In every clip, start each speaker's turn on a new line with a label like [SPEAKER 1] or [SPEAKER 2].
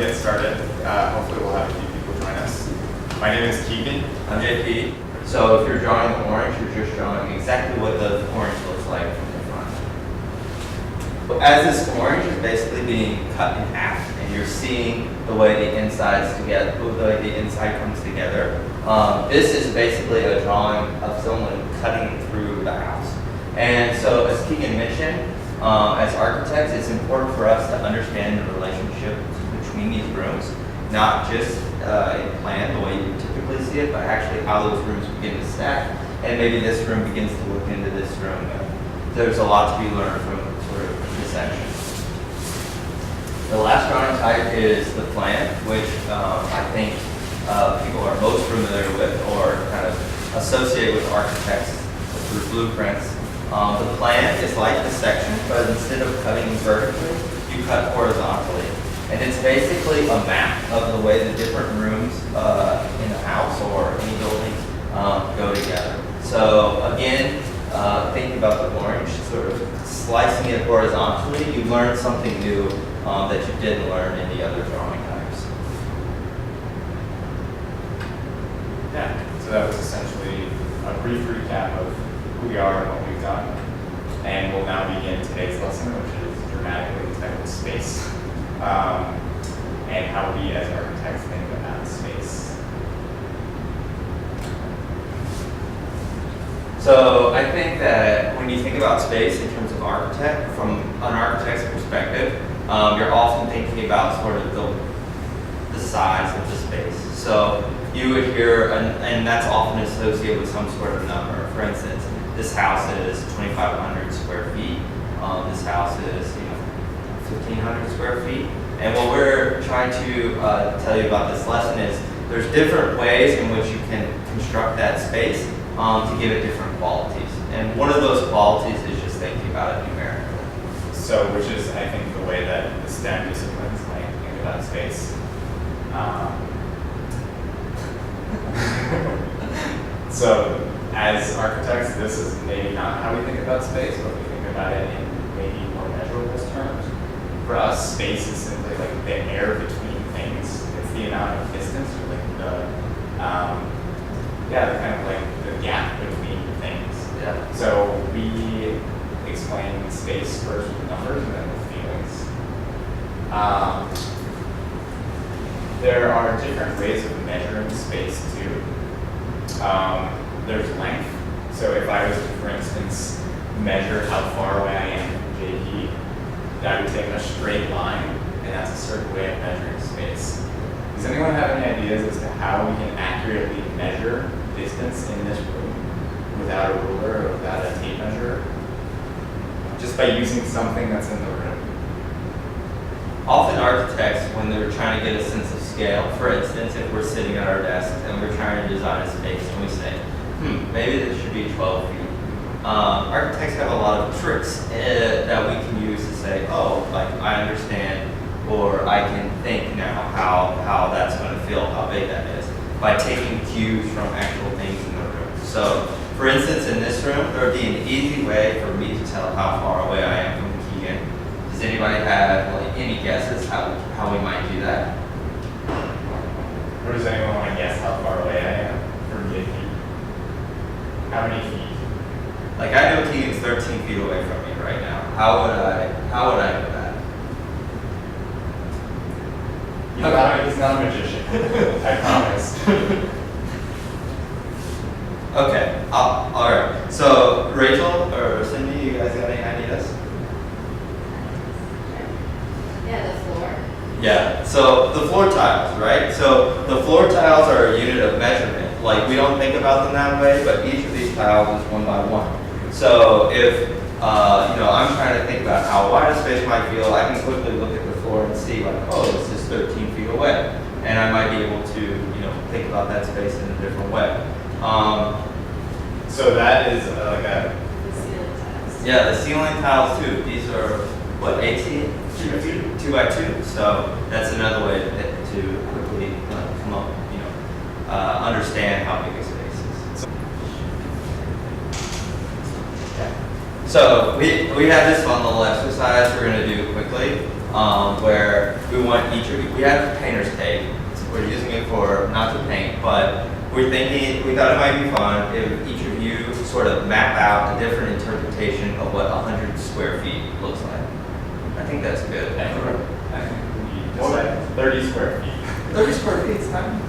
[SPEAKER 1] get started, hopefully we'll have a few people join us. My name is Keegan.
[SPEAKER 2] I'm JP. So if you're drawing the orange, you're just drawing exactly what the orange looks like from the front. As this orange is basically being cut in half, and you're seeing the way the insides together, the way the inside comes together. This is basically a drawing of someone cutting through the house. And so, as Keegan mentioned, as architects, it's important for us to understand the relationship between these rooms, not just in plan, the way you typically see it, but actually how those rooms begin to stack, and maybe this room begins to look into this room. There's a lot to be learned from sort of this section. The last drawing type is the plan, which I think people are most familiar with or kind of associate with architects through blueprints. The plan is like the section, but instead of cutting vertically, you cut horizontally. And it's basically a map of the way the different rooms in a house or any building go together. So again, thinking about the orange, sort of slicing it horizontally, you learn something new that you didn't learn in the other drawing types.
[SPEAKER 1] Yeah, so that was essentially a brief recap of who we are and what we've done. And we'll now begin today's lesson, which is dramatically entitled Space, and how we as architects think about space.
[SPEAKER 2] So I think that when you think about space in terms of architect, from an architect's perspective, you're often thinking about sort of the size of the space. So you would hear, and that's often associated with some sort of number. For instance, this house is 2,500 square feet. This house is 1,500 square feet. And what we're trying to tell you about this lesson is there's different ways in which you can construct that space to give it different qualities. And one of those qualities is just thinking about it numerically.
[SPEAKER 1] So, which is, I think, the way that the STEM disciplines might think about space. So, as architects, this is maybe not how we think about space, but we think about it in maybe more measurable terms. For us, space is simply like the air between things. It's the amount of distance, or like the kind of like the gap between things.
[SPEAKER 2] Yeah.
[SPEAKER 1] So we explain space first with numbers and then with feelings. There are different ways of measuring space too. There's length. So if I was to, for instance, measure how far away I am from JP, I would take a straight line, and that's a certain way of measuring space. Does anyone have any ideas as to how we can accurately measure distance in this room without a ruler or without a tape measure? Just by using something that's in the room.
[SPEAKER 2] Often architects, when they're trying to get a sense of scale, for instance, if we're sitting at our desk and we're trying to design a space and we say, maybe this should be 12 feet. Architects have a lot of tricks that we can use to say, oh, like I understand, or I can think now how that's going to feel, how big that is, by taking cues from actual things in the room. So, for instance, in this room, there would be an easy way for me to tell how far away I am from Keegan. Does anybody have like any guesses how we might do that?
[SPEAKER 1] Or does anyone want to guess how far away I am from JP? How many feet?
[SPEAKER 2] Like I know Keegan's 13 feet away from me right now. How would I know that?
[SPEAKER 1] He's not a magician. I promise.
[SPEAKER 2] Okay. All right. So Rachel or Cindy, you guys got any ideas?
[SPEAKER 3] Yeah, the floor.
[SPEAKER 2] Yeah. So the floor tiles, right? So the floor tiles are a unit of measurement. Like we don't think about them that way, but each of these tiles is one by one. So if I'm trying to think about how wide a space might feel, I can quickly look at the floor and see like, oh, this is 13 feet away, and I might be able to think about that space in a different way.
[SPEAKER 1] So that is like a
[SPEAKER 3] The ceiling tiles.
[SPEAKER 2] Yeah, the ceiling tiles too. These are what 18, 2 by 2. So that's another way to quickly come up, understand how big a space is. So we have this fun little exercise we're going to do quickly. where we want each of you, we have painter's tape, so we're using it for, not to paint, but we thought it might be fun if each of you sort of map out a different interpretation of what 100 square feet looks like. I think that's good.
[SPEAKER 1] I think we decided 30 square feet.
[SPEAKER 2] 30 square feet is tiny.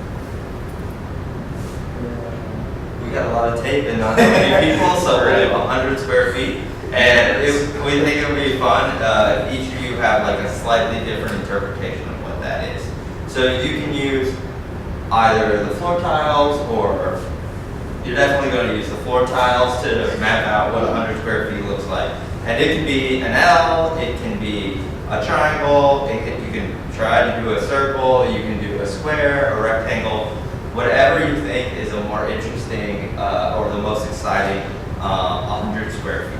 [SPEAKER 2] We got a lot of tape and not that many people, so we have 100 square feet. And we think it would be fun if each of you have like a slightly different interpretation of what that is. So you can use either the floor tiles, or you're definitely going to use the floor tiles to map out what 100 square feet looks like. And it can be an L, it can be a triangle, you can try to do a circle, you can do a square, a rectangle, whatever you think is a more interesting or the most exciting 100 square feet.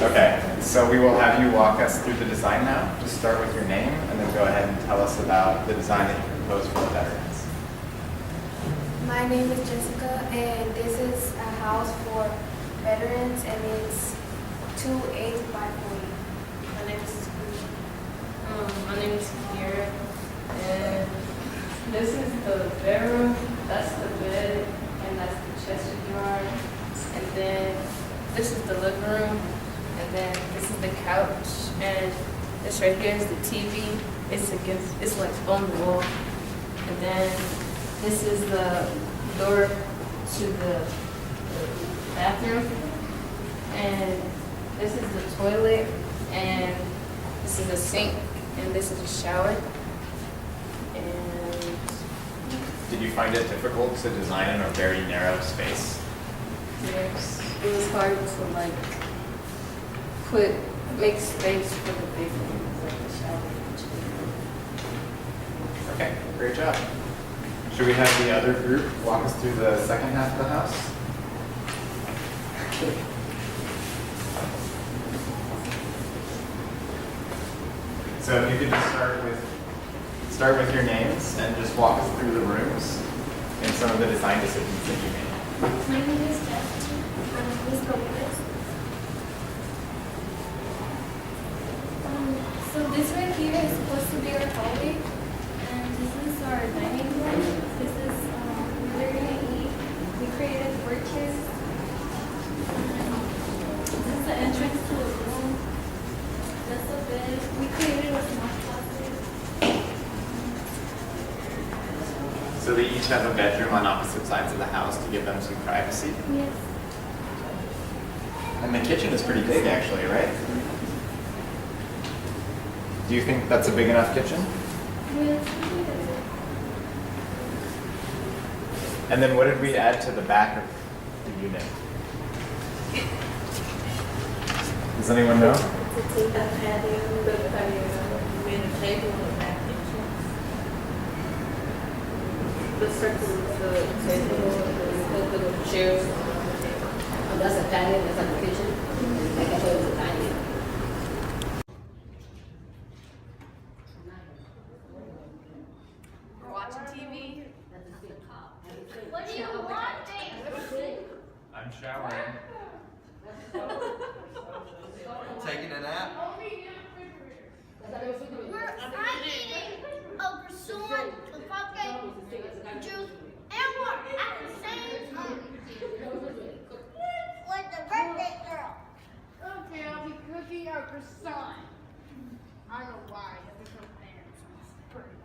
[SPEAKER 1] Okay, so we will have you walk us through the design now. Just start with your name and then go ahead and tell us about the design that you proposed for the veterans.
[SPEAKER 4] My name is Jessica, and this is a house for veterans, and it's 280 by 40. My name is
[SPEAKER 5] My name is Kiera, and this is the bedroom, that's the bed, and that's the chest of drawers. And then this is the living room, and then this is the couch, and this right here is the TV. It's like on the wall. And then this is the door to the bathroom, and this is the toilet, and this is a sink, and this is a shower. And
[SPEAKER 1] Did you find it difficult to design in a very narrow space?
[SPEAKER 5] yes, it was hard to like make space for the big things like the shower and chair.
[SPEAKER 1] Okay, great job. Should we have the other group walk us through the second half of the house? So if you could just start with your names and just walk us through the rooms and some of the design decisions that you made.
[SPEAKER 4] My name is Jessica. I'm Miss Lopez. So this right here is supposed to be our hallway, and this is our dining room. This is where they're gonna eat. We created porches. This is the entrance to the room. That's the bed. We created a small closet.
[SPEAKER 1] So they each have a bedroom on opposite sides of the house to give them some privacy.
[SPEAKER 4] Yes.
[SPEAKER 1] And the kitchen is pretty big actually, right? Do you think that's a big enough kitchen?
[SPEAKER 4] Yes.
[SPEAKER 1] And then what did we add to the back of the unit? Does anyone know?
[SPEAKER 5] To take that patio, the patio, we made a table in the back kitchen. The circle is the table, the little chairs.
[SPEAKER 3] Oh, that's a patio, that's like the kitchen. Like I thought it was a dining.
[SPEAKER 5] We're watching TV.
[SPEAKER 3] What do you want?
[SPEAKER 1] I'm showering.
[SPEAKER 2] Taking a nap?
[SPEAKER 6] I'm eating a croissant, a cupcake, juice, and water at the same time. Like the birthday girl.
[SPEAKER 7] Okay, I'll be cooking a croissant. I don't know why. Because her parents are pretty.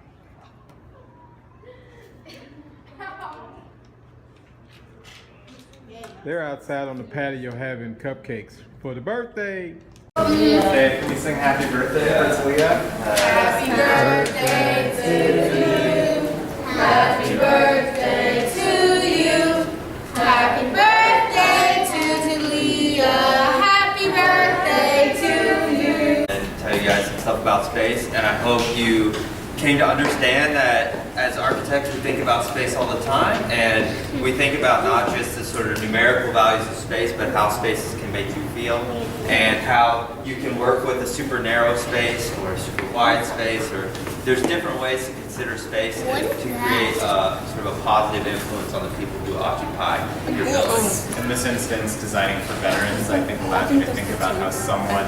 [SPEAKER 8] They're outside on the patio having cupcakes for the birthday.
[SPEAKER 1] Okay, can we sing happy birthday, Leah?
[SPEAKER 5] Happy birthday to you.
[SPEAKER 2] stuff about space, and I hope you came to understand that as architects we think about space all the time, and we think about not just the sort of numerical values of space, but how spaces can make you feel, and how you can work with a super narrow space or a super wide space, or there's different ways to consider space and to create sort of a positive influence on the people who occupy your building.
[SPEAKER 1] In this instance, designing for veterans, I think allows you to think about how someone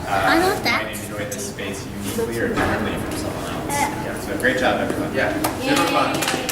[SPEAKER 1] might enjoy the space uniquely or differently from someone else. Yeah, so great job, everyone.
[SPEAKER 2] Yeah, super fun.